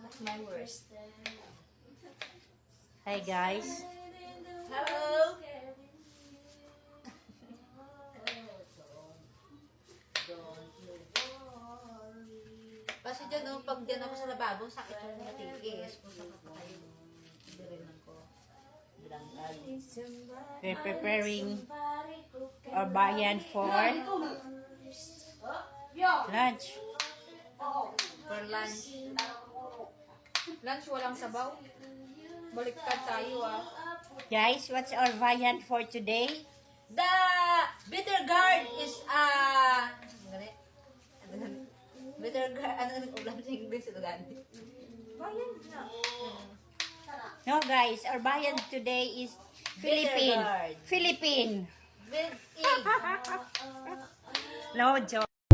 That's my worst. Hi guys. Hello! Kasi dyan, no, pag dyan ako sa lababo, sakit yung matiis. Kung saan pa kayo, dirinan ko. We're preparing our bayan for lunch. For lunch. Lunch walang sabaw. Baliktad tayo Guys, what's our viand for today? The bitter gourd is bitter gourd, ano ulam sa English ito gani? Bayan na. No guys, our viand today is Philippine. gourd. Philippine. With egg. No joke.